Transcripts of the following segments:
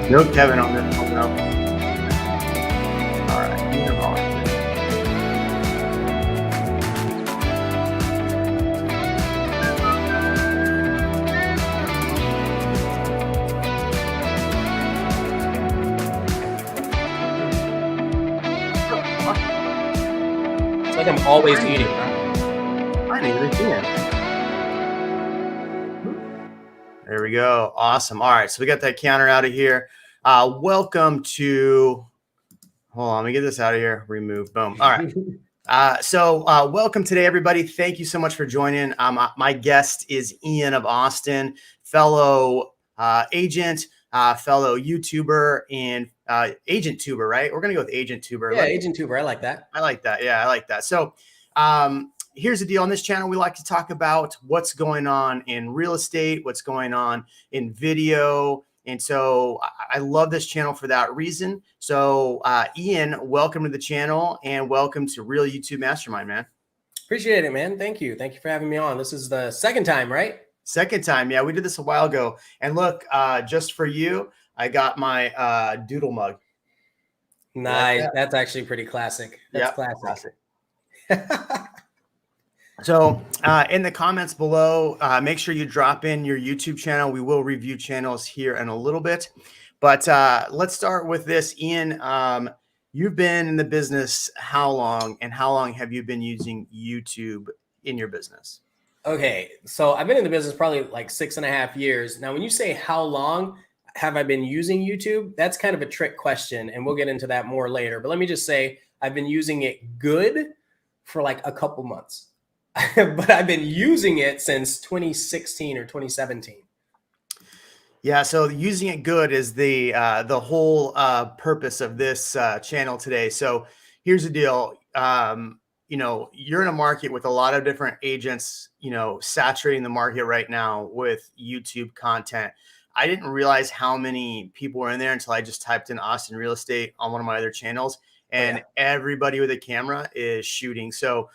No Kevin on this one, no. All right, you know all right. It's like I'm always eating. I didn't even see it. There we go. Awesome. All right, so we got that counter out of here. Welcome to, hold on, let me get this out of here. Remove, boom. All right. Welcome today, everybody. Thank you so much for joining. My guest is Ian of Austin, fellow agent, fellow YouTuber, and agent tuber, right? We're going to go with agent tuber. Yeah, agent tuber. I like that. I like that. Yeah, I like that. So here's the deal. On this channel, we like to talk about what's going on in real estate, what's going on in video. And so I love this channel for that reason. So Ian, welcome to the channel and welcome to Real YouTube Mastermind, man. Appreciate it, man. Thank you. Thank you for having me on. This is the second time, right? Second time. Yeah, we did this a while ago. And look, just for you, I got my doodle mug. Nice. Like that's actually pretty classic. That's classic. So in the comments below, make sure you drop in your YouTube channel. We will review channels here in a little bit. But let's start with this. Ian, you've been in the business how long, and how long have you been using YouTube in your business? Okay, so I've been in the business probably like 6.5 years. Now, when you say how long have I been using YouTube, that's kind of a trick question, and we'll get into that more later. But let me just say I've been using it good for like a couple months. But I've been using it since 2016 or 2017. Yeah, so using it good is the whole purpose of this channel today. So here's the deal. You know, you're in a market with a lot of different agents, you know, saturating the market right now with YouTube content. I didn't realize how many people were in there until I just typed in Austin real estate on one of my other channels, and everybody with a camera is shooting. So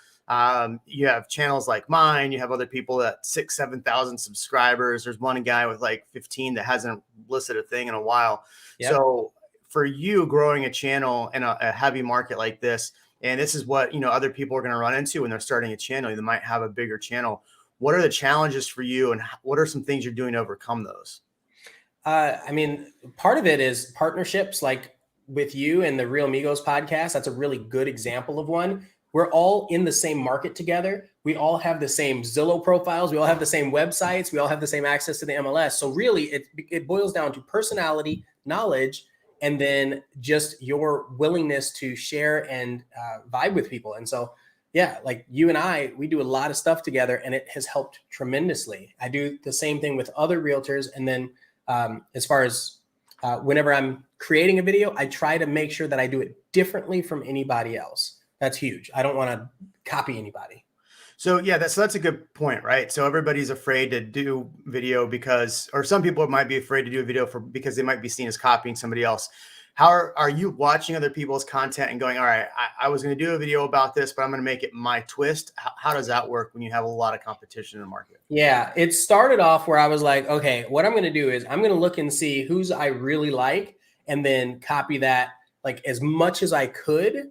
you have channels like mine, you have other people that 6,000-7,000 subscribers. There's one guy with like 15 that hasn't listed a thing in a while. Yep. So for you growing a channel in a heavy market like this, and this is what, you know, other people are going to run into when they're starting a channel, they might have a bigger channel. What are the challenges for you, and what are some things you're doing to overcome those? I mean, part of it is partnerships, like with you and the Real Amigos podcast. That's a really good example of one. We're all in the same market together. We all have the same Zillow profiles. We all have the same websites. We all have the same access to the MLS. So really, it boils down to personality, knowledge, and then just your willingness to share and vibe with people. And so, yeah, like you and I, we do a lot of stuff together, and it has helped tremendously. I do the same thing with other realtors. And then as far as whenever I'm creating a video, I try to make sure that I do it differently from anybody else. That's huge. I don't want to copy anybody. So yeah, that's a good point, right? So everybody's afraid to do video because, or some people might be afraid to do a video because they might be seen as copying somebody else. How are you watching other people's content and going, all right, I was going to do a video about this, but I'm going to make it my twist? How does that work when you have a lot of competition in the market? Yeah, it started off where I was like, okay, what I'm going to do is I'm going to look and see who's I really like, and then copy that like as much as I could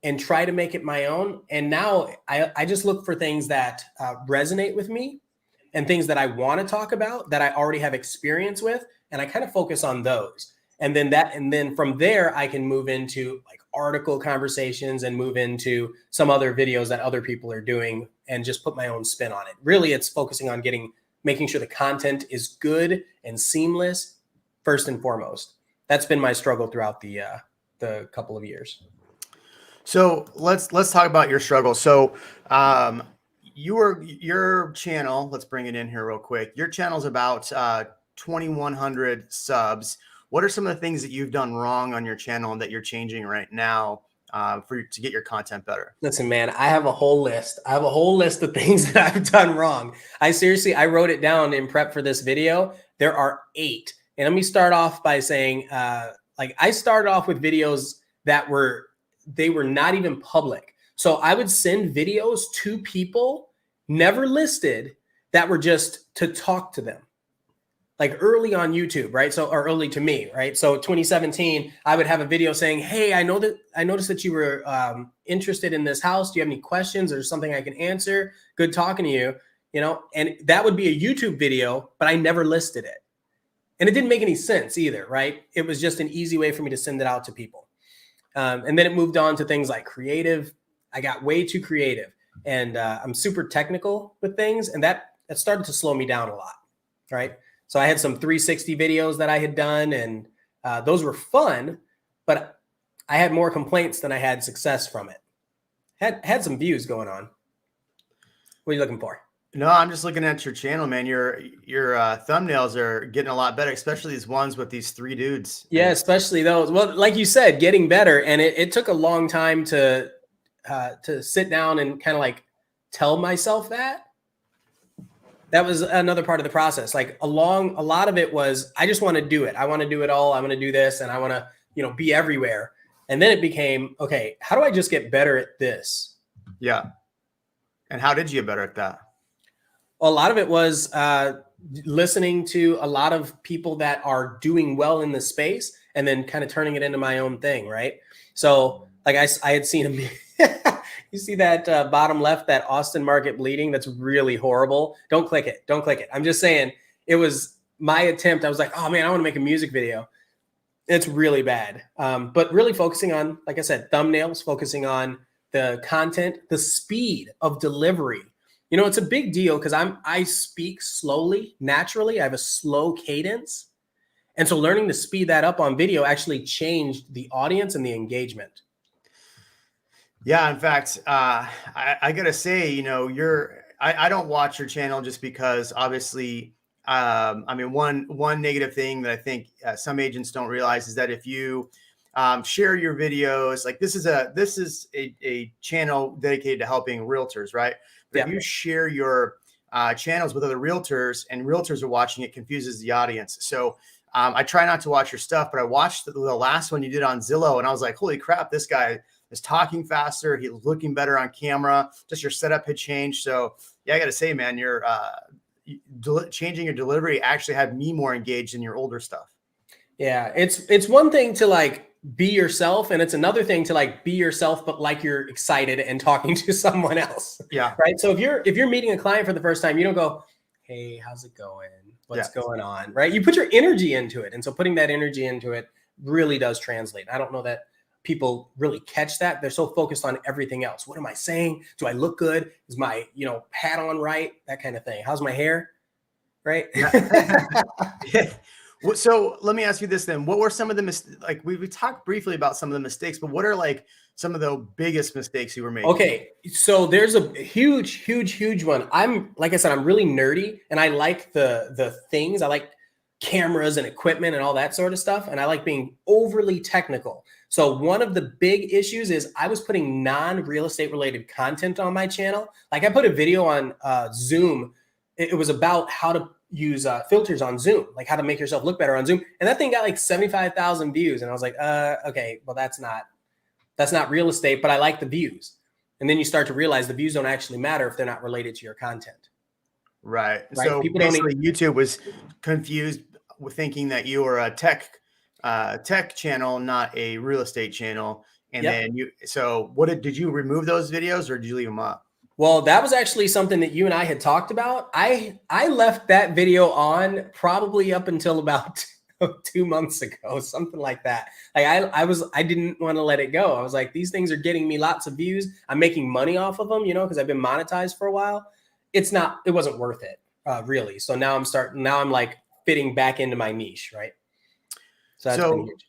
and try to make it my own. And now I just look for things that resonate with me and things that I want to talk about that I already have experience with. And I kind of focus on those. And then from there, I can move into like article conversations and move into some other videos that other people are doing and just put my own spin on it. Really, it's focusing on making sure the content is good and seamless first and foremost. That's been my struggle throughout the couple of years. So let's talk about your struggle. So your channel, let's bring it in here real quick. Your channel's about 2,100 subs. What are some of the things that you've done wrong on your channel and that you're changing right now to get your content better? Listen, man, I have a whole list. I have a whole list of things that I've done wrong. I wrote it down in prep for this video. There are 8. And let me start off by saying, I started off with videos that were not even public. So I would send videos to people never listed that were just to talk to them. like early on YouTube, right? So, or early to me, right? So 2017, I would have a video saying, hey, I noticed that you were interested in this house. Do you have any questions or something I can answer? Good talking to you, you know? And that would be a YouTube video, but I never listed it. And it didn't make any sense either, right? It was just an easy way for me to send it out to people. And then it moved on to things like creative. I got way too creative, and I'm super technical with things. And that started to slow me down a lot, right? So I had some 360 videos that I had done, and those were fun, but I had more complaints than I had success from it. Had some views going on. What are you looking for? No, I'm just looking at your channel, man. Your thumbnails are getting a lot better, especially these ones with these 3 dudes. Yeah, especially those. Well, like you said, getting better, and it took a long time to sit down and kind of like tell myself that. That was another part of the process. Like a lot of it was, I just want to do it. I want to do it all. I want to do this, and I want to, you know, be everywhere. And then it became, okay, how do I just get better at this? Yeah. And how did you get better at that? Well, a lot of it was listening to a lot of people that are doing well in the space, and then kind of turning it into my own thing, right? So like I had seen him. You see that bottom left, that Austin market bleeding? That's really horrible. Don't click it. Don't click it. I'm just saying, it was my attempt. I was like, oh man, I want to make a music video. It's really bad. But really focusing on, like I said, thumbnails, focusing on the content, the speed of delivery. You know, it's a big deal because I speak slowly, naturally. I have a slow cadence. And so learning to speed that up on video actually changed the audience and the engagement. Yeah, in fact, I gotta say, you know, I don't watch your channel just because, obviously, I mean, one negative thing that I think some agents don't realize is that if you share your videos, like this is a channel dedicated to helping realtors, right? But Yeah. if you share your channels with other realtors and realtors are watching, it confuses the audience. So I try not to watch your stuff, but I watched the last one you did on Zillow, and I was like, holy crap, this guy is talking faster. He's looking better on camera. Just your setup had changed. So yeah, I got to say, man, you're changing your delivery actually had me more engaged in your older stuff. Yeah, it's one thing to like be yourself, and it's another thing to like be yourself, but like you're excited and talking to someone else. Yeah. Right. So if you're meeting a client for the first time, you don't go, hey, how's it going? What's going on? Right. You put your energy into it. And so putting that energy into it really does translate. I don't know that people really catch that. They're so focused on everything else. What am I saying? Do I look good? Is my, you know, hat on right? That kind of thing. How's my hair? Right. Yeah. So let me ask you this then. What were some of the like we talked briefly about some of the mistakes, but what are like some of the biggest mistakes you were making? Okay. So there's a huge one. Like I said, I'm really nerdy, and I like the things. I like cameras and equipment and all that sort of stuff. And I like being overly technical. So one of the big issues is I was putting non-real estate related content on my channel. Like I put a video on Zoom. It was about how to use filters on Zoom, like how to make yourself look better on Zoom. And that thing got like 75,000 views. And I was like, okay, well, that's not real estate, but I like the views. And then you start to realize the views don't actually matter if they're not related to your content. Right. So people basically YouTube was confused with thinking that you were a tech channel, not a real estate channel. And then did you remove those videos or did you leave them up? Well, that was actually something that you and I had talked about. I left that video on probably up until about 2 months ago, something like that. Like I didn't want to let it go. I was like, these things are getting me lots of views. I'm making money off of them, you know, because I've been monetized for a while. It wasn't worth it, really. So now I'm like fitting back into my niche, right? So that's been huge.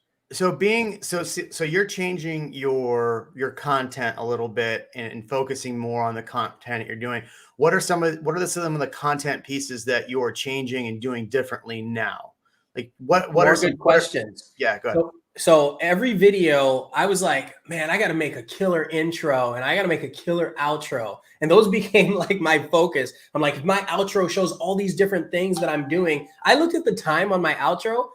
So you're changing your content a little bit and focusing more on the content you're doing. What are some of the content pieces that you are changing and doing differently now? Like what are some questions? Yeah, go ahead. So every video I was like, man, I got to make a killer intro and I got to make a killer outro. And those became like my focus. I'm like, if my outro shows all these different things that I'm doing, I looked at the time on my outro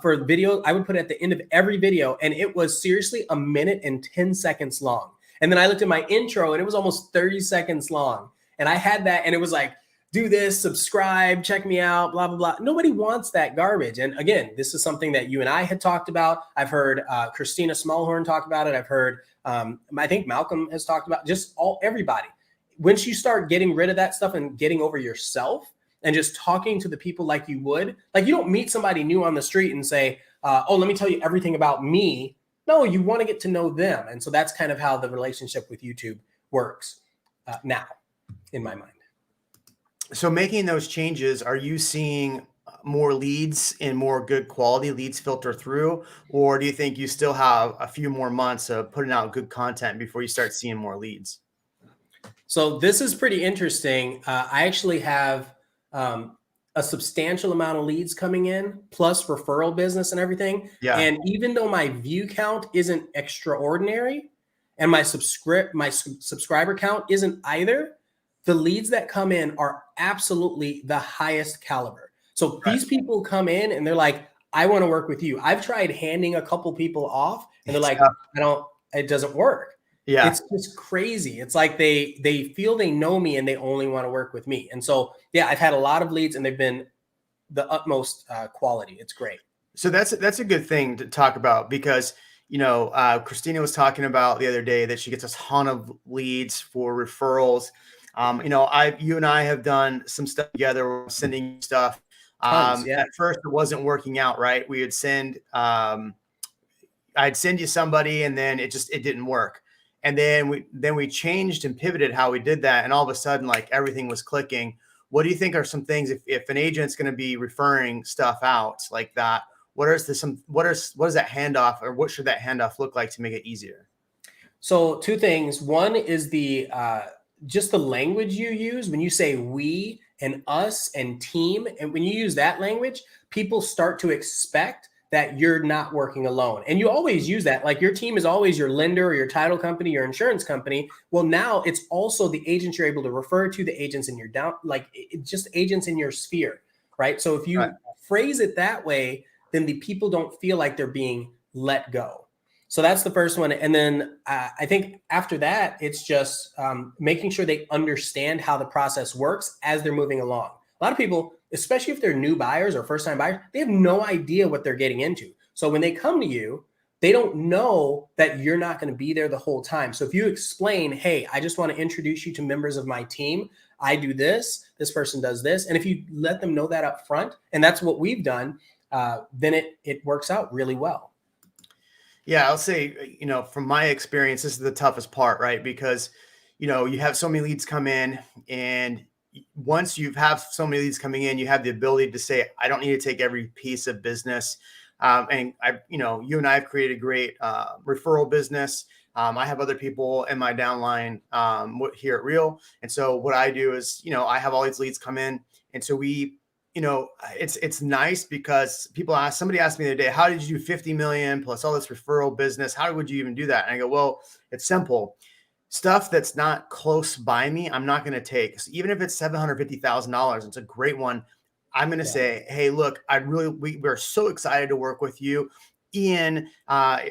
for video. I would put it at the end of every video, and it was seriously 1 minute and 10 seconds long. And then I looked at my intro and it was almost 30 seconds long. And I had that, and it was like, do this, subscribe, check me out, blah, blah, blah. Nobody wants that garbage. And again, this is something that you and I had talked about. I've heard Christina Smallhorn talk about it. I've heard, I think Malcolm has talked about just everybody. Once you start getting rid of that stuff and getting over yourself and just talking to the people like you would, like you don't meet somebody new on the street and say, oh, let me tell you everything about me. No, you want to get to know them. And so that's kind of how the relationship with YouTube works now, in my mind. So making those changes, are you seeing more leads and more good quality leads filter through? Or do you think you still have a few more months of putting out good content before you start seeing more leads? So this is pretty interesting. I actually have a substantial amount of leads coming in, plus referral business and everything. Yeah. And even though my view count isn't extraordinary, and my subscriber count isn't either, the leads that come in are absolutely the highest caliber. So these people come in and they're like, I want to work with you. I've tried handing a couple people off and they're like, it doesn't work. Yeah. It's just crazy. It's like they feel they know me and they only want to work with me. And so, yeah, I've had a lot of leads and they've been the utmost quality. It's great. So that's a good thing to talk about because, Christina was talking about the other day that she gets a ton of leads for referrals. You and I have done some stuff together. We're sending stuff. Tons, yeah. At first it wasn't working out, right? We would I'd send you somebody and then it didn't work. And then we changed and pivoted how we did that. And all of a sudden, like everything was clicking. What do you think are some things if an agent's going to be referring stuff out like that? What does that handoff or what should that handoff look like to make it easier? So two things. One is just the language you use when you say we and us and team. And when you use that language, people start to expect that you're not working alone. And you always use that. Like your team is always your lender or your title company, your insurance company. Well, now it's also the agents you're able to refer to, the agents in your just agents in your sphere, right? So if you phrase it that way, then the people don't feel like they're being let go. So that's the first one. And then I think after that, it's just making sure they understand how the process works as they're moving along. A lot of people, especially if they're new buyers or first-time buyers, they have no idea what they're getting into. So when they come to you, they don't know that you're not going to be there the whole time. So if you explain, hey, I just want to introduce you to members of my team. I do this, this person does this. And if you let them know that up front, and that's what we've done, then it works out really well. Yeah, I'll say, from my experience, this is the toughest part, right? Because, you have so many leads come in, and once you have so many leads coming in, you have the ability to say, I don't need to take every piece of business. And you and I have created a great referral business. I have other people in my downline here at Real. And so what I do is, I have all these leads come in. And so it's nice because somebody asked me the other day, how did you do 50 million plus all this referral business? How would you even do that? And I go, well, it's simple. Stuff that's not close by me, I'm not going to take. So even if it's $750,000, it's a great one. I'm going to say, hey, look, we're so excited to work with you. Ian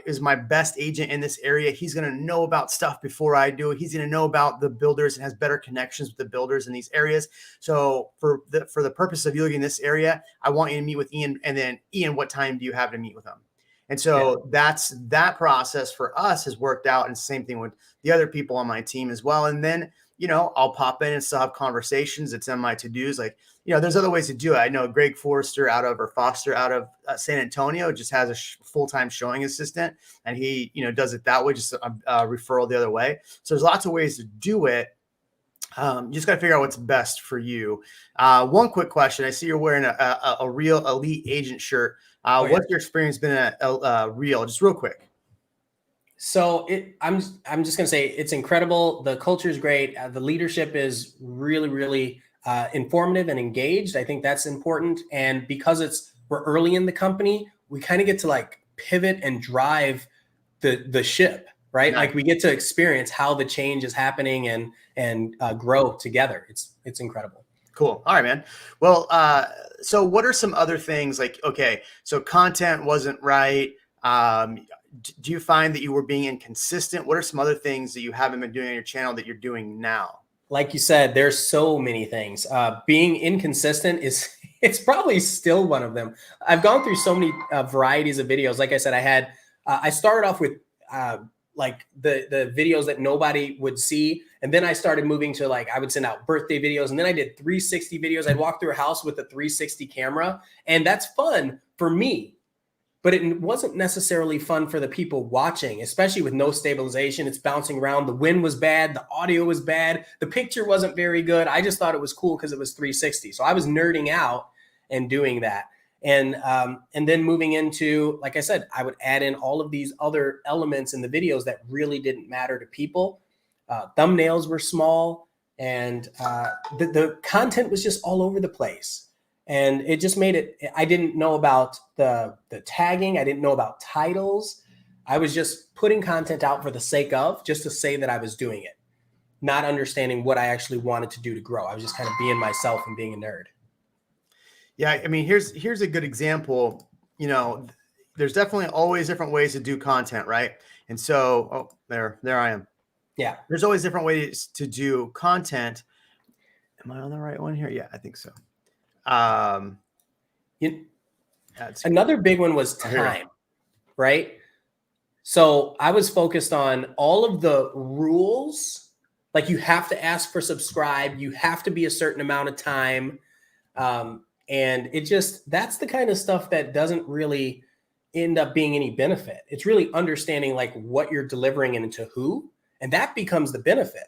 is my best agent in this area. He's going to know about stuff before I do. He's going to know about the builders and has better connections with the builders in these areas. So for the purpose of you looking in this area, I want you to meet with Ian. And then Ian, what time do you have to meet with him? And so that process for us has worked out. And same thing with the other people on my team as well. And then, I'll pop in and still have conversations. It's on my to-dos. Like, there's other ways to do it. I know Greg Foster out of San Antonio just has a full-time showing assistant, and he, does it that way, just a referral the other way. So there's lots of ways to do it. You just got to figure out what's best for you. One quick question. I see you're wearing a Real Elite Agent shirt. What's your experience been at Real? Just real quick. So I'm just going to say it's incredible. The culture is great. The leadership is really, really informative and engaged. I think that's important. And because we're early in the company, we kind of get to like pivot and drive the ship, right? Like we get to experience how the change is happening and grow together. It's incredible. Cool. All right, man. Well, so what are some other things like, okay, so content wasn't right. Do you find that you were being inconsistent? What are some other things that you haven't been doing on your channel that you're doing now? like you said, there's so many things. Being inconsistent is it's probably still one of them. I've gone through so many varieties of videos. Like I said, I started off with like the videos that nobody would see, and then I started moving to like I would send out birthday videos, and then I did 360 videos. I'd walk through a house with a 360 camera, and that's fun for me. But it wasn't necessarily fun for the people watching, especially with no stabilization. It's bouncing around. The wind was bad. The audio was bad. The picture wasn't very good. I just thought it was cool because it was 360. So I was nerding out and doing that. And then moving into, like I said, I would add in all of these other elements in the videos that really didn't matter to people. Thumbnails were small, and the content was just all over the place. And it just made it, I didn't know about the tagging. I didn't know about titles. I was just putting content out for the sake of, just to say that I was doing it, not understanding what I actually wanted to do to grow. I was just kind of being myself and being a nerd. Yeah. I mean, here's a good example. You know, there's definitely always different ways to do content, right? And so, oh, there I am. Yeah. There's always different ways to do content. Am I on the right one here? Yeah, I think so. Another big one was time, right? So I was focused on all of the rules. Like you have to ask for subscribe. You have to be a certain amount of time. And it just, that's the kind of stuff that doesn't really end up being any benefit. It's really understanding like what you're delivering and to who, and that becomes the benefit.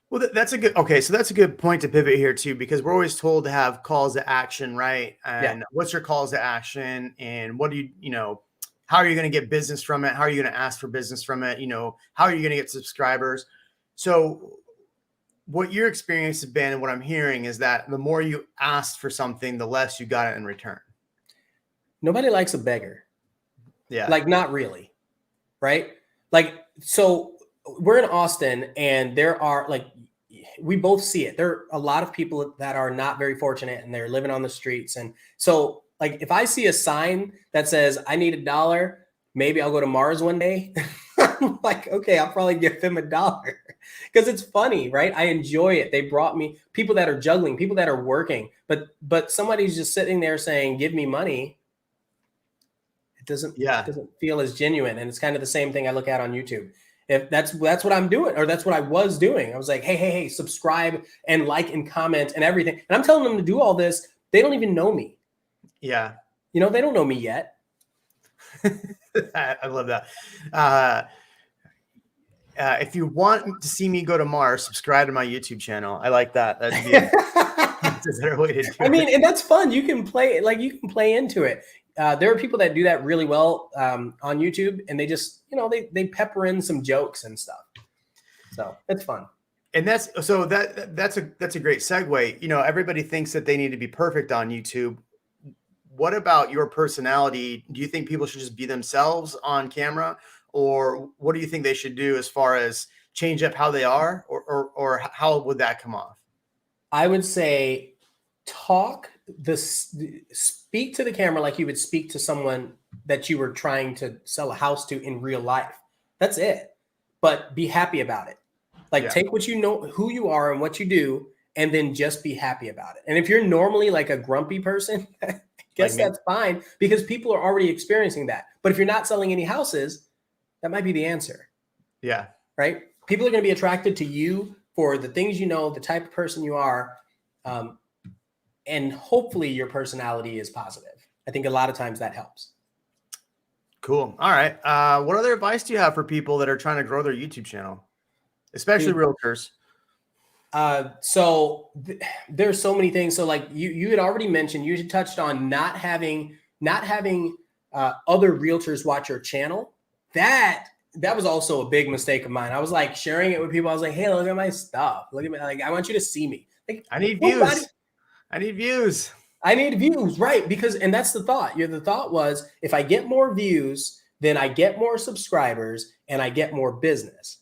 Well, that's a good, okay. So that's a good point to pivot here too, because we're always told to have calls to action, right? And what's your calls to action, and what do you know, how are you going to get business from it? How are you going to ask for business from it? You know, how are you going to get subscribers? So what your experience has been and what I'm hearing is that the more you asked for something, the less you got it in return. Nobody likes a beggar. Yeah. Like not really. Right. Like, so we're in Austin, and there are like, we both see it. There are a lot of people that are not very fortunate, and they're living on the streets. And so like, if I see a sign that says, I need $1, maybe I'll go to Mars one day. I'm like, okay, I'll probably give them $1 because it's funny, right? I enjoy it. They brought me people that are juggling, people that are working, but somebody's just sitting there saying, give me money. It doesn't feel as genuine. And it's kind of the same thing I look at on YouTube. If that's what I'm doing, or that's what I was doing. I was like, hey, subscribe and like and comment and everything. And I'm telling them to do all this. They don't even know me. Yeah. You know, they don't know me yet. I love that. If you want to see me go to Mars, subscribe to my YouTube channel. I like that. That's a better way to do it. I mean, and that's fun. You can play into it. There are people that do that really well on YouTube, and they just, you know, they pepper in some jokes and stuff. So it's fun. And that's a great segue. You know, everybody thinks that they need to be perfect on YouTube. What about your personality? Do you think people should just be themselves on camera, or what do you think they should do as far as change up how they are, or how would that come off? I would say speak to the camera like you would speak to someone that you were trying to sell a house to in real life. That's it. But be happy about it. Like take what you know, who you are and what you do, and then just be happy about it. And if you're normally like a grumpy person, I guess that's fine, because people are already experiencing that. But if you're not selling any houses, that might be the answer. Yeah. Right? People are going to be attracted to you for the things you know, the type of person you are. And hopefully your personality is positive. I think a lot of times that helps. Cool. All right. What other advice do you have for people that are trying to grow their YouTube channel, especially realtors? So there's so many things. So like you had already mentioned, you touched on not having other realtors watch your channel. That was also a big mistake of mine. I was like sharing it with people. I was like, hey, look at my stuff. Look at me. Like, I want you to see me. Like, I need views. I need views. I need views, right? And that's the thought. The thought was, if I get more views, then I get more subscribers and I get more business.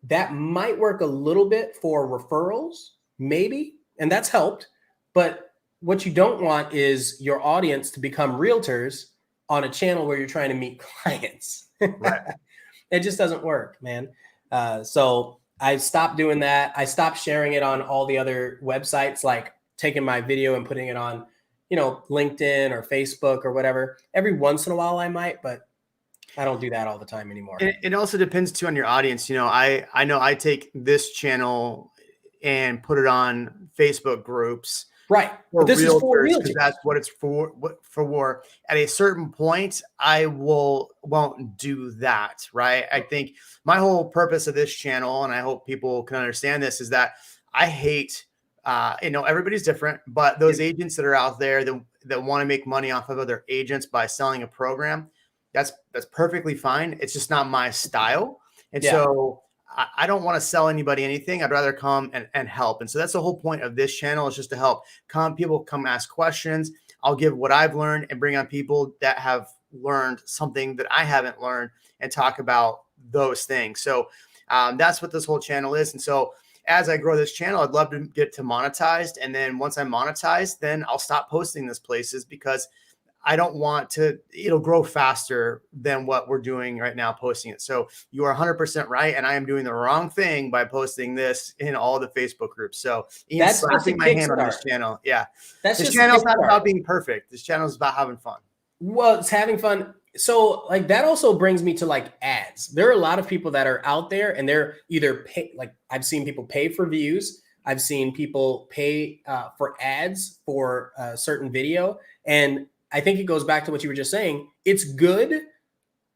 That might work a little bit for referrals, maybe, and that's helped. But what you don't want is your audience to become realtors on a channel where you're trying to meet clients. Right. It just doesn't work, man. So I stopped doing that. I stopped sharing it on all the other websites, like taking my video and putting it on, LinkedIn or Facebook or whatever. Every once in a while I might, but I don't do that all the time anymore. It also depends too on your audience. I know I take this channel and put it on Facebook groups Right. for But this is for realtors because realtors. that's what it's for. For at a certain point, I won't do that. Right. I think my whole purpose of this channel, and I hope people can understand this, is that I hate. Everybody's different, but those agents that are out there that want to make money off of other agents by selling a program, that's perfectly fine. It's just not my style, and Yeah. so I don't want to sell anybody anything. I'd rather come and help. And so that's the whole point of this channel, is just to help. People come ask questions. I'll give what I've learned and bring on people that have learned something that I haven't learned and talk about those things. So that's what this whole channel is. And so as I grow this channel, I'd love to get to monetized. And then once I'm monetized, then I'll stop posting this places because I don't want to, it'll grow faster than what we're doing right now, posting it. So you are 100% right. And I am doing the wrong thing by posting this in all the Facebook groups. So Ian's That's just a slapping my hand on this kickstart. channel. Yeah. That's This just a channel's not kickstart. about being perfect. This channel is about having fun. Well, it's having fun. So like that also brings me to like ads. There are a lot of people that are out there and they're either pay, like I've seen people pay for views. I've seen people pay for ads for a certain video. And I think it goes back to what you were just saying. It's good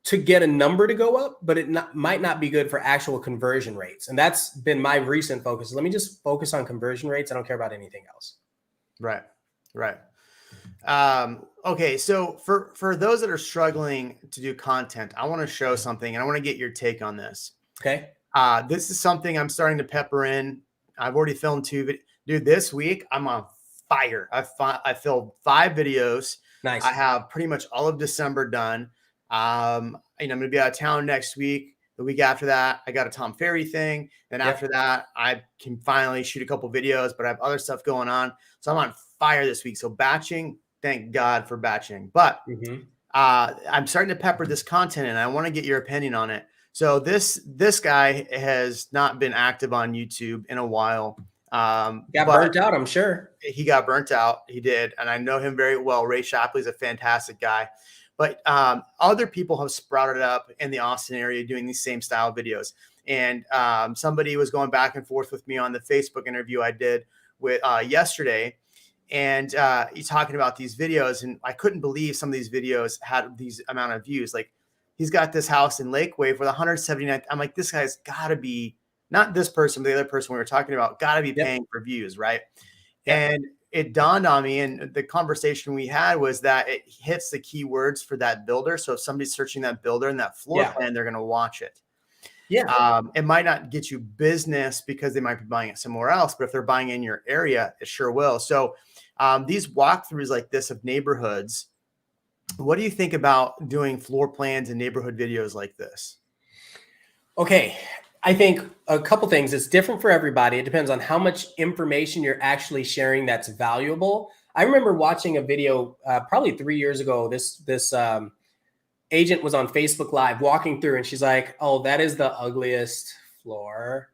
to get a number to go up, but might not be good for actual conversion rates. And that's been my recent focus. Let me just focus on conversion rates. I don't care about anything else. Right. Right. Okay. So for those that are struggling to do content, I want to show something and I want to get your take on this. Okay. This is something I'm starting to pepper in. I've already filmed 2 videos. Dude, this week I'm on fire. I filmed 5 videos. Nice. I have pretty much all of December done. I'm going to be out of town next week. The week after that, I got a Tom Ferry thing. Then after that, I can finally shoot a couple videos, but I have other stuff going on. So I'm on fire this week. So batching, thank God for batching. But I'm starting to pepper this content and I want to get your opinion on it. So this guy has not been active on YouTube in a while. Got burnt out, I'm sure. He got burnt out. He did. And I know him very well. Ray Shapley's a fantastic guy. But other people have sprouted up in the Austin area doing these same style videos. And somebody was going back and forth with me on the Facebook interview I did with yesterday. And he's talking about these videos. And I couldn't believe some of these videos had these amount of views. Like he's got this house in Lake Wave with 179. I'm like, this guy's got to be, not this person, but the other person we were talking about, got to be paying for views, right? And it dawned on me, and the conversation we had was that it hits the keywords for that builder. So if somebody's searching that builder and that floor plan, they're going to watch it. It might not get you business because they might be buying it somewhere else, but if they're buying in your area, it sure will. So these walkthroughs like this of neighborhoods, what do you think about doing floor plans and neighborhood videos like this? Okay. I think a couple things. It's different for everybody. It depends on how much information you're actually sharing that's valuable. I remember watching a video probably 3 years ago. This agent was on Facebook Live walking through and she's like, oh, that is the ugliest floor.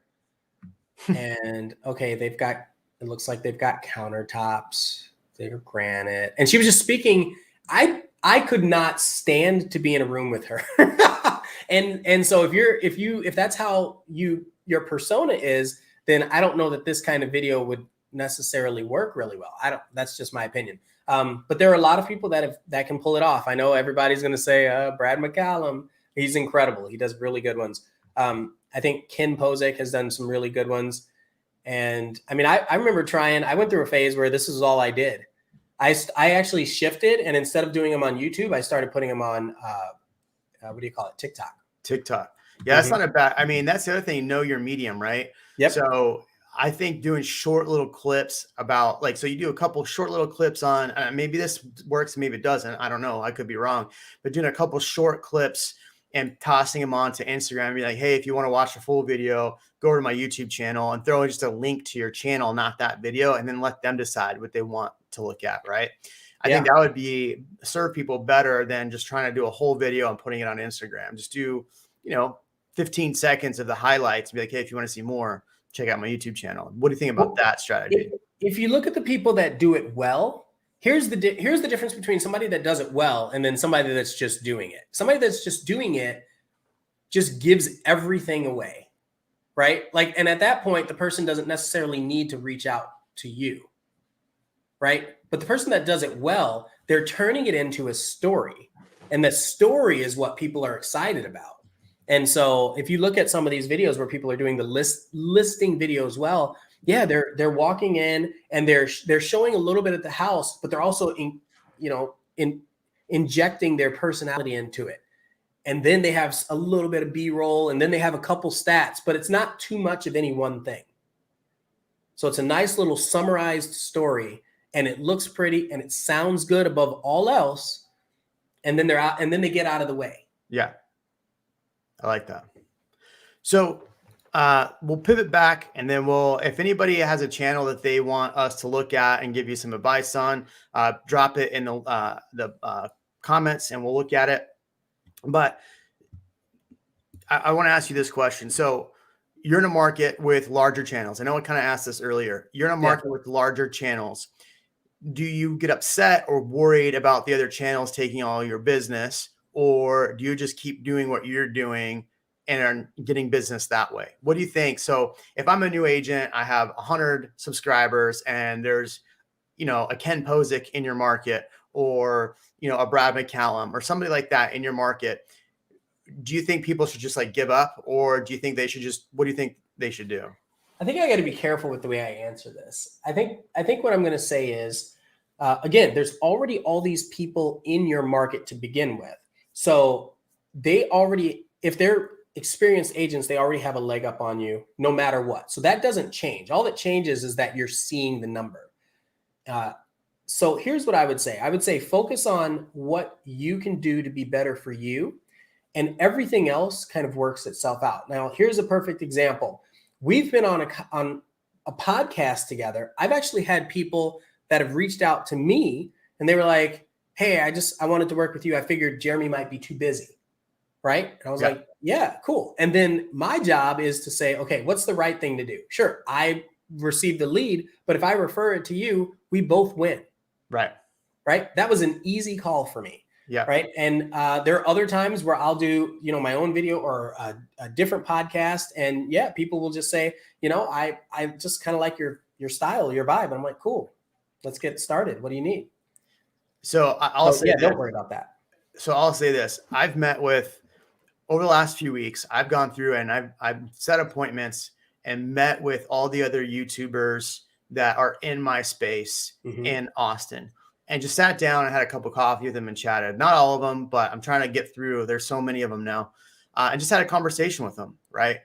And okay, it looks like they've got countertops, they're granite. And she was just speaking. I could not stand to be in a room with her. And so if that's how your persona is, then I don't know that this kind of video would necessarily work really well. That's just my opinion. But there are a lot of people that can pull it off. I know everybody's going to say, Brad McCallum, he's incredible. He does really good ones. I think Ken Posick has done some really good ones. And I mean, I remember I went through a phase where this is all I did. I actually shifted, and instead of doing them on YouTube, I started putting them on, what do you call it? TikTok. Yeah, that's not a bad. I mean, that's the other thing. You know your medium, right? Yep. So I think doing short little clips about so you do a couple short little clips on maybe this works, maybe it doesn't. I don't know. I could be wrong. But doing a couple short clips and tossing them onto Instagram and be like, hey, if you want to watch the full video, go over to my YouTube channel and throw just a link to your channel, not that video, and then let them decide what they want to look at, right? I think that would serve people better than just trying to do a whole video and putting it on Instagram. Just do, 15 seconds of the highlights and be like, hey, if you want to see more, check out my YouTube channel. What do you think about Well, that strategy? if you look at the people that do it well, here's the difference between somebody that does it well and then somebody that's just doing it. Somebody that's just doing it just gives everything away, right? Like, and at that point, the person doesn't necessarily need to reach out to you, right? But the person that does it well, they're turning it into a story, and the story is what people are excited about. And so if you look at some of these videos where people are doing the listing videos well, yeah, they're walking in and they're showing a little bit at the house, but they're also injecting their personality into it. And then they have a little bit of B-roll, and then they have a couple stats, but it's not too much of any one thing. So it's a nice little summarized story, and it looks pretty and it sounds good above all else. And then they're out, and then they get out of the way. Yeah. I like that. So we'll pivot back, and then if anybody has a channel that they want us to look at and give you some advice on, drop it in the comments and we'll look at it. But I want to ask you this question. So you're in a market with larger channels. I know I kind of asked this earlier. You're in a market with larger channels. Do you get upset or worried about the other channels taking all your business, or do you just keep doing what you're doing and are getting business that way? What do you think? So if I'm a new agent, I have 100 subscribers, and there's, a Ken Posick in your market, or, a Brad McCallum or somebody like that in your market, do you think people should just like give up, or do you think they should what do you think they should do? I think I got to be careful with the way I answer this. I think what I'm going to say is, again, there's already all these people in your market to begin with. So they already, if they're experienced agents, they already have a leg up on you no matter what. So that doesn't change. All that changes is that you're seeing the number. So here's what I would say. I would say focus on what you can do to be better for you, and everything else kind of works itself out. Now, here's a perfect example. We've been on a podcast together. I've actually had people that have reached out to me, and they were like, hey, I wanted to work with you. I figured Jeremy might be too busy. Right. And I was like, yeah, cool. And then my job is to say, okay, what's the right thing to do? Sure, I received the lead, but if I refer it to you, we both win. Right. Right. That was an easy call for me. Yeah. Right. And there are other times where I'll do, my own video or a different podcast. And yeah, people will just say, I just kind of like your style, your vibe. And I'm like, cool, let's get started. What do you need? So I'll say, don't worry about that. So I'll say this. I've met with, over the last few weeks, I've gone through and I've set appointments and met with all the other YouTubers that are in my space in Austin, and just sat down and had a cup of coffee with them and chatted. Not all of them, but I'm trying to get through. There's so many of them now. And just had a conversation with them. Right.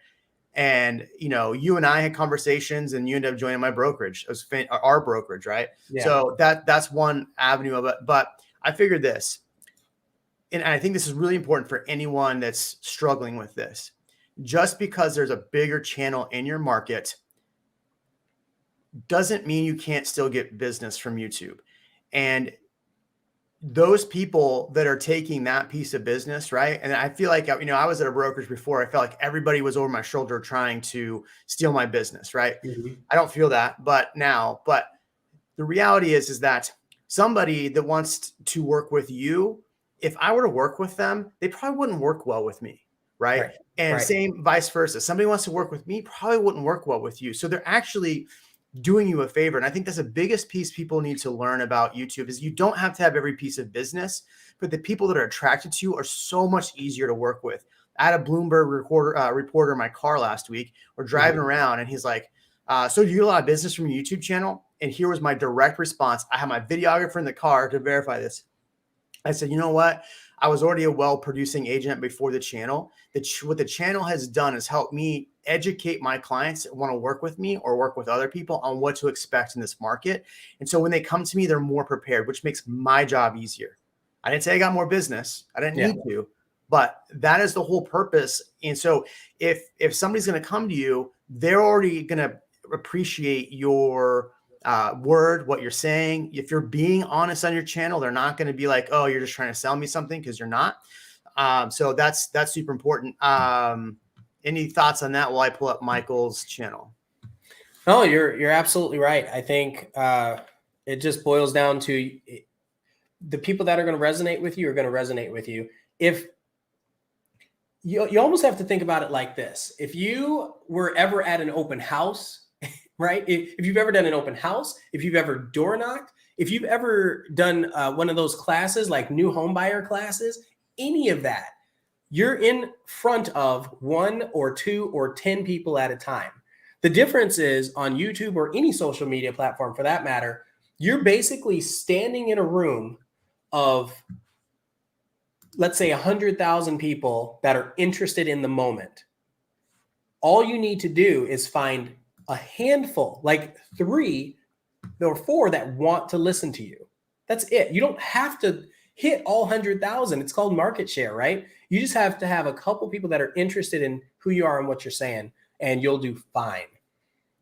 And, you and I had conversations, and you ended up joining my brokerage. It was our brokerage. Right. Yeah. So that's one avenue of it. But I figured this, and I think this is really important for anyone that's struggling with this. Just because there's a bigger channel in your market doesn't mean you can't still get business from YouTube. And those people that are taking that piece of business, right? And I feel like, I was at a brokerage before. I felt like everybody was over my shoulder trying to steal my business, right? I don't feel that, but the reality is that somebody that wants to work with you, if I were to work with them, they probably wouldn't work well with me, right? And same vice versa. Somebody wants to work with me, probably wouldn't work well with you. So they're actually doing you a favor. And I think that's the biggest piece people need to learn about YouTube is you don't have to have every piece of business, but the people that are attracted to you are so much easier to work with. I had a Bloomberg reporter in my car last week. We're driving around, and he's like, so do you get a lot of business from your YouTube channel? And here was my direct response. I have my videographer in the car to verify this. I said, you know what? I was already a well-producing agent before the channel. What the channel has done is help me educate my clients that want to work with me or work with other people on what to expect in this market. And so when they come to me, they're more prepared, which makes my job easier. I didn't say I got more business. I didn't need to, but that is the whole purpose. And so if somebody's going to come to you, they're already going to appreciate your word, what you're saying. If you're being honest on your channel, they're not going to be like, oh, you're just trying to sell me something, because you're not. So that's super important. any thoughts on that while I pull up Michael's channel? No, you're absolutely right. I think it just boils down to the people that are going to resonate with you are going to resonate with you. If you almost have to think about it like this. If you were ever at an open house, right? If you've ever done an open house, if you've ever door knocked, if you've ever done one of those classes like new home buyer classes, any of that, you're in front of 1 or 2 or 10 people at a time. The difference is on YouTube or any social media platform for that matter, you're basically standing in a room of, let's say 100,000 people that are interested in the moment. All you need to do is find a handful, like 3 or 4 that want to listen to you. That's it. You don't have to hit all 100,000. It's called market share, right? You just have to have a couple people that are interested in who you are and what you're saying, and you'll do fine.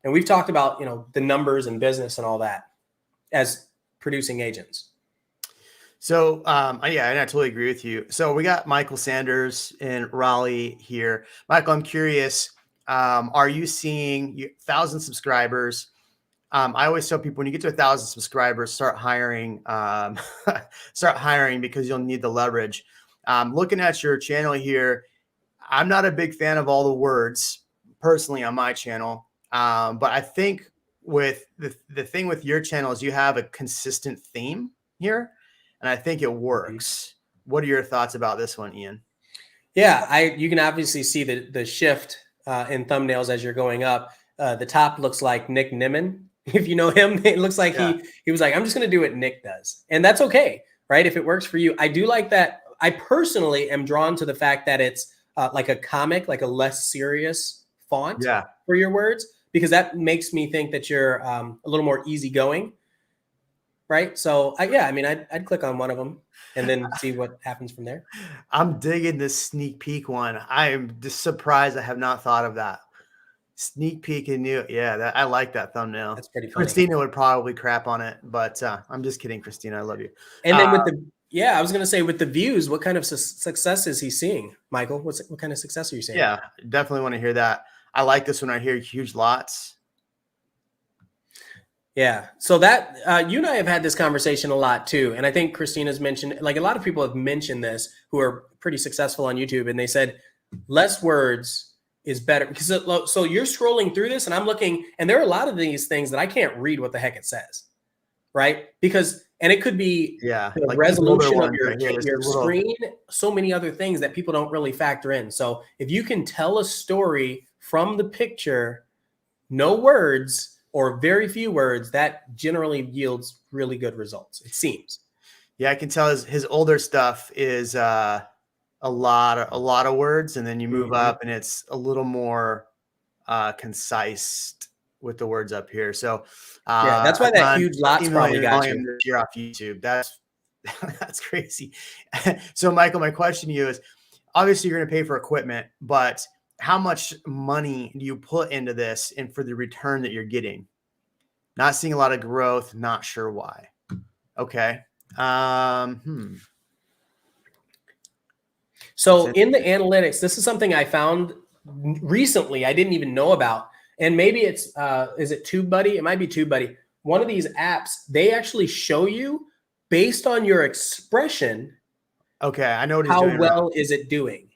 And we've talked about, the numbers and business and all that as producing agents. So, yeah, and I totally agree with you. So we got Michael Sanders in Raleigh here. Michael, I'm curious, are you seeing 1,000 subscribers? I always tell people when you get to 1,000 subscribers, start hiring because you'll need the leverage. Looking at your channel here, I'm not a big fan of all the words personally on my channel. But I think with the thing with your channel is you have a consistent theme here. And I think it works. What are your thoughts about this one, Ian? Yeah, you can obviously see the shift in thumbnails as you're going up. The top looks like Nick Nimmin. If you know him, it looks like he was like, I'm just going to do what Nick does. And that's okay, right? If it works for you. I do like that. I personally am drawn to the fact that it's like a comic, like a less serious font for your words, because that makes me think that you're a little more easygoing. Right. So I'd click on one of them and then see what happens from there. I'm digging this sneak peek one. I am just surprised I have not thought of that. Sneak peek and new. Yeah, I like that thumbnail. That's pretty funny. Christina would probably crap on it, but I'm just kidding, Christina. I love you. And then I was going to say with the views, what kind of success is he seeing, Michael? What kind of success are you seeing? Yeah, definitely want to hear that. I like this one right here. Huge lots. Yeah. So that you and I have had this conversation a lot too. And I think Christina's mentioned, like a lot of people have mentioned this who are pretty successful on YouTube. And they said less words is better because so you're scrolling through this and I'm looking and there are a lot of these things that I can't read what the heck it says. Right. And it could be the like resolution of your screen, so many other things that people don't really factor in. So if you can tell a story from the picture, no words, or very few words, that generally yields really good results, it seems. Yeah, I can tell his older stuff is a lot of words, and then you move up and it's a little more concise with the words up here. So that's why that huge lots probably got you. This year off YouTube. That's crazy. So Michael, my question to you is, obviously you're going to pay for equipment, but how much money do you put into this and for the return that you're getting? Not seeing a lot of growth, not sure why. Okay. So in the analytics, this is something I found recently I didn't even know about. And maybe it's, is it TubeBuddy? It might be TubeBuddy. One of these apps, they actually show you based on your expression. Okay. I know what he's how doing well wrong. is it doing?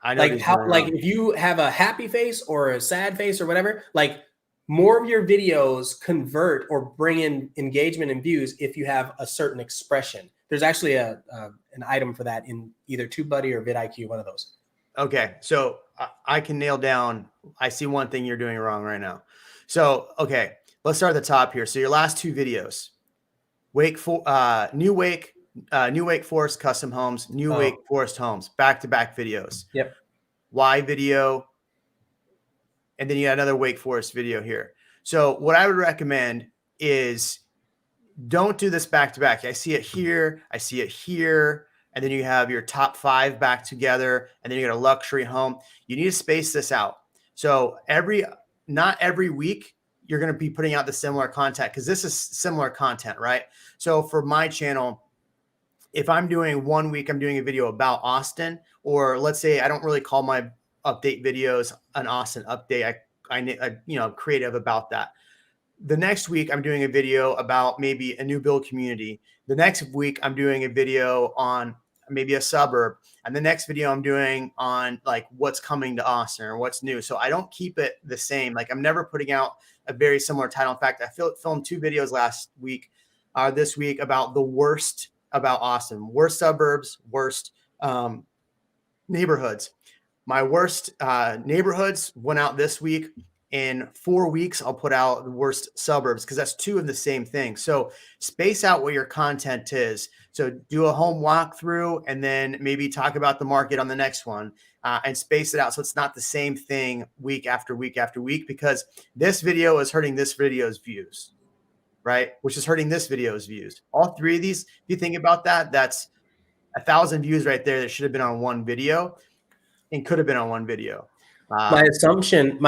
I know like if you have a happy face or a sad face or whatever, like more of your videos convert or bring in engagement and views if you have a certain expression. There's actually an item for that in either TubeBuddy or vidIQ, one of those. Okay. So I can nail down. I see one thing you're doing wrong right now. So, okay, let's start at the top here. So your last 2 videos, New Wake Forest custom homes, New Wake Forest homes, back-to-back videos. Yep. Y video. And then you got another Wake Forest video here. So what I would recommend is don't do this back-to-back. I see it here. I see it here. And then you have your top 5 back together. And then you got a luxury home. You need to space this out. So not every week you're going to be putting out the similar content because this is similar content, right? So for my channel, if I'm doing 1 week, I'm doing a video about Austin, or let's say I don't really call my update videos, an Austin update. I creative about that. The next week, I'm doing a video about maybe a new build community. The next week, I'm doing a video on maybe a suburb. And the next video I'm doing on like what's coming to Austin or what's new. So I don't keep it the same. Like I'm never putting out a very similar title. In fact, I filmed 2 videos this week about the worst about Austin, worst suburbs, worst neighborhoods. My worst neighborhoods went out this week. In 4 weeks, I'll put out the worst suburbs because that's 2 of the same thing. So space out what your content is. So do a home walkthrough and then maybe talk about the market on the next one and space it out. So it's not the same thing week after week after week, because this video is hurting this video's views, right? Which is hurting this video's views. All 3 of these, if you think about that, that's 1,000 views right there that should have been on one video and could have been on one video. My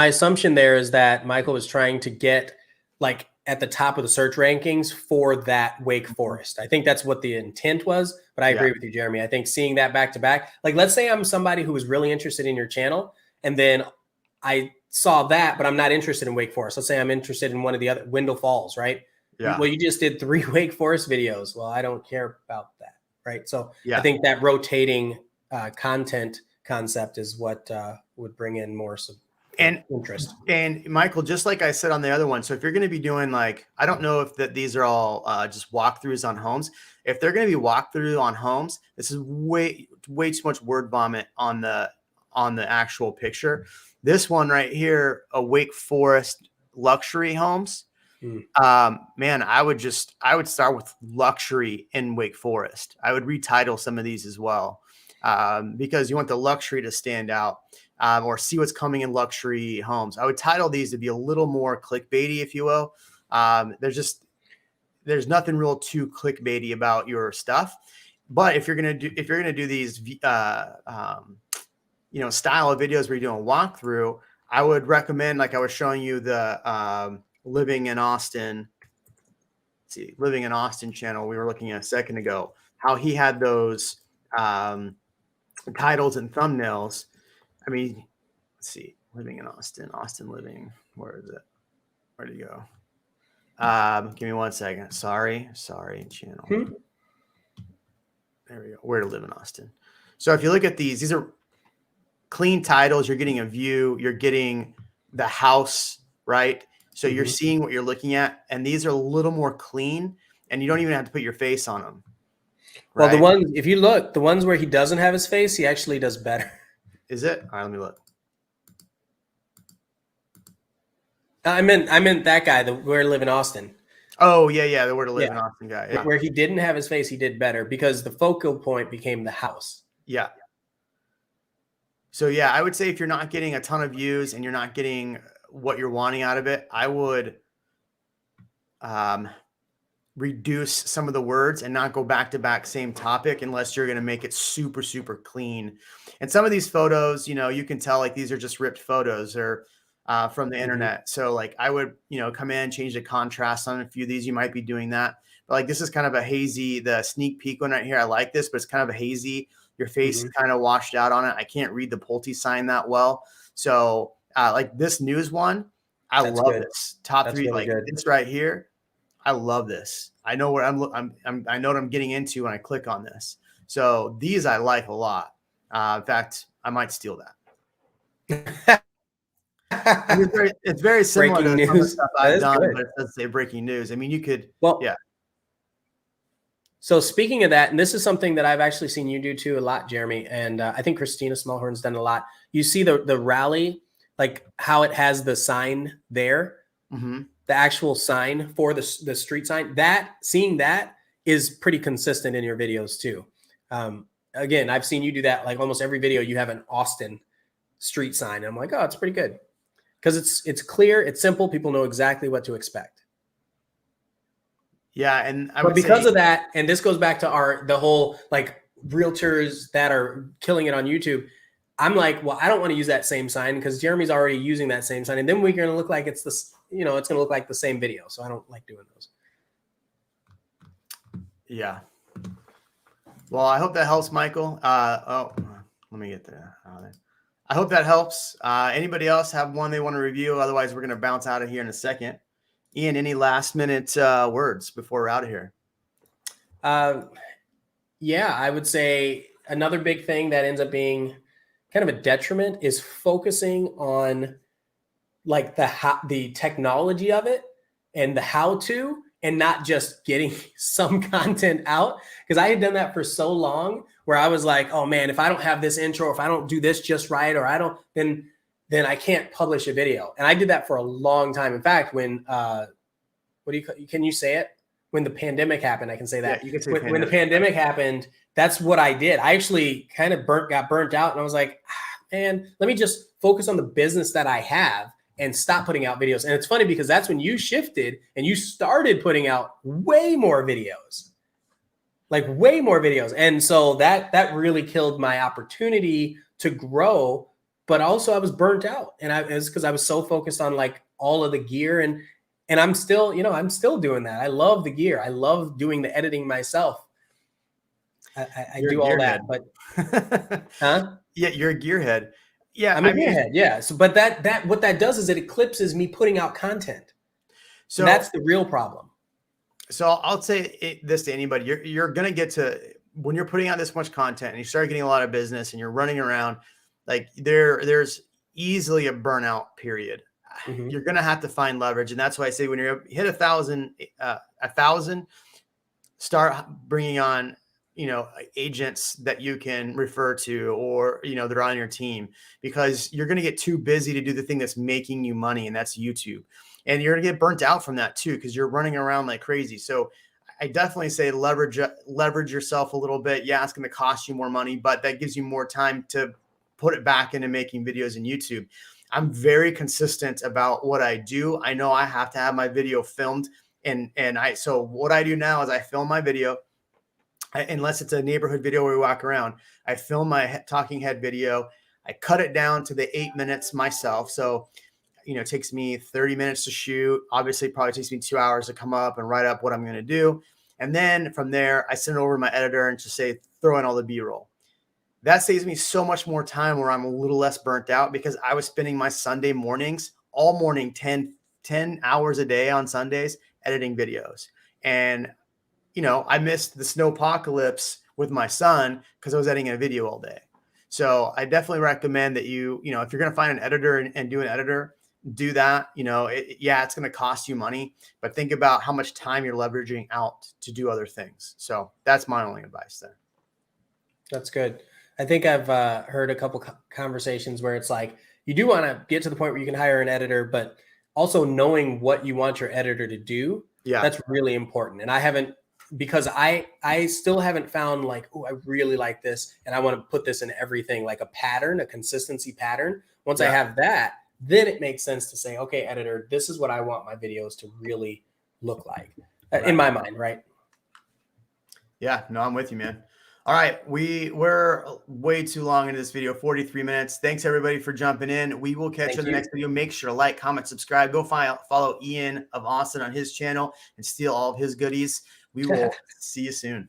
assumption there is that Michael was trying to get like at the top of the search rankings for that Wake Forest. I think that's what the intent was, but I agree with you, Jeremy. I think seeing that back to back, like let's say I'm somebody who was really interested in your channel and then I saw that, but I'm not interested in Wake Forest. Let's say I'm interested in one of the other Wendell Falls, right? Yeah. Well, you just did 3 Wake Forest videos. Well, I don't care about that, right? So yeah. I think that rotating content concept is what would bring in more interest. And Michael, just like I said on the other one, so if you're going to be doing like, I don't know if these are all just walkthroughs on homes. If they're going to be walkthrough on homes, this is way too much word vomit on the actual picture. This one right here, a Wake Forest luxury homes. Man, I would start with luxury in Wake Forest. I would retitle some of these as well. Because you want the luxury to stand out or see what's coming in luxury homes. I would title these to be a little more clickbaity, if you will. There's nothing real too clickbaity about your stuff. But if you're gonna do these style of videos where you're doing a walkthrough, I would recommend, like I was showing you the Living in Austin channel we were looking at a second ago, how he had those titles and thumbnails. I mean, let's see, Living in Austin Living. Where is it? Where'd he go? Give me 1 second. Sorry, channel. There we go. Where to live in Austin. So if you look at these are clean titles. You're getting a view. You're getting the house, right? So you're seeing what you're looking at. And these are a little more clean. And you don't even have to put your face on them. Well, right? The ones, if you look, the ones where he doesn't have his face, he actually does better. Is it? All right, let me look. I meant that guy, the Where to Live in Austin. Oh, yeah, the Where to Live in Austin guy. Yeah. Where he didn't have his face, he did better because the focal point became the house. Yeah. So, yeah, I would say if you're not getting a ton of views and you're not getting what you're wanting out of it, I would reduce some of the words and not go back to back same topic unless you're going to make it super, super clean. And some of these photos, you can tell like these are just ripped photos or from the internet. So like I would, come in, change the contrast on a few of these. You might be doing that. But like this is kind of a hazy, the sneak peek one right here. I like this, but it's kind of a hazy. Your face is kind of washed out on it. I can't read the Pulte sign that well. So like this news one, I love this. Top 3, really like good. This right here. I love this. I know where I know what I'm getting into when I click on this. So these I like a lot. In fact, I might steal that. It's very similar breaking to some of the news. Stuff I've done, but it doesn't say breaking news. I mean, you could. Well, yeah. So speaking of that, and this is something that I've actually seen you do too a lot, Jeremy, and I think Christina Smallhorn's done a lot. You see the rally, like how it has the sign there. The actual sign for the street sign, seeing that is pretty consistent in your videos too. Again, I've seen you do that. Like almost every video you have an Austin street sign. And I'm like, oh, it's pretty good. Because it's clear, it's simple. People know exactly what to expect. Yeah. And but because of that, and this goes back to the whole like realtors that are killing it on YouTube. I'm like, well, I don't want to use that same sign because Jeremy's already using that same sign. And then we're going to look like it's this, it's going to look like the same video. So I don't like doing those. Yeah. Well, I hope that helps, Michael. Let me get there. I hope that helps. Anybody else have one they want to review? Otherwise, we're going to bounce out of here in a second. Ian, any last minute words before we're out of here? Yeah, I would say another big thing that ends up being kind of a detriment is focusing on like the technology of it and the how to, and not just getting some content out. Because I had done that for so long where I was like, oh man, if I don't have this intro, if I don't do this just right, or I don't, then I can't publish a video. And I did that for a long time. In fact, when can you say it? When the pandemic happened, I can say that. Yeah, you can say when the pandemic happened, that's what I did. I actually kind of got burnt out, and I was like, man, let me just focus on the business that I have and stop putting out videos. And it's funny because that's when you shifted and you started putting out way more videos, like way more videos. And so that really killed my opportunity to grow. But also I was burnt out, and it was because I was so focused on like all of the gear, and I'm still, I'm still doing that. I love the gear. I love doing the editing myself. I do all that, but huh? Yeah, you're a gearhead. Yeah, I'm a gearhead. Yeah. So, but that what that does is it eclipses me putting out content. So that's the real problem. So I'll say this to anybody: you're gonna get to, when you're putting out this much content and you start getting a lot of business and you're running around, like there's easily a burnout period. Mm-hmm. You're going to have to find leverage. And that's why I say when you hit 1,000, start bringing on, agents that you can refer to, or, they're on your team, because you're going to get too busy to do the thing that's making you money. And that's YouTube. And you're going to get burnt out from that too, because you're running around like crazy. So I definitely say leverage yourself a little bit. Yeah, it's going to cost you more money, but that gives you more time to put it back into making videos in YouTube. I'm very consistent about what I do. I know I have to have my video filmed, so what I do now is I film my video, unless it's a neighborhood video where we walk around. I film my talking head video. I cut it down to the 8 minutes myself. So, it takes me 30 minutes to shoot. Obviously, it probably takes me 2 hours to come up and write up what I'm going to do. And then from there, I send it over to my editor and just say, throw in all the B-roll. That saves me so much more time where I'm a little less burnt out, because I was spending my Sunday mornings all morning, 10 hours a day on Sundays, editing videos. And, I missed the snowpocalypse with my son because I was editing a video all day. So I definitely recommend that if you're going to find an editor and do an editor, do that. It's going to cost you money, but think about how much time you're leveraging out to do other things. So that's my only advice there. That's good. I think I've heard a couple conversations where it's like, you do want to get to the point where you can hire an editor, but also knowing what you want your editor to do. Yeah, that's really important. And I haven't, because I still haven't found like, oh, I really like this, and I want to put this in everything, like a pattern, a consistency pattern. Once I have that, then it makes sense to say, okay, editor, this is what I want my videos to really look like, in my mind, right? Yeah, no, I'm with you, man. All right, we're way too long into this video, 43 minutes. Thanks everybody for jumping in. We will catch you in the next video. Make sure to like, comment, subscribe. Go follow Ian of Austin on his channel and steal all of his goodies. We will see you soon.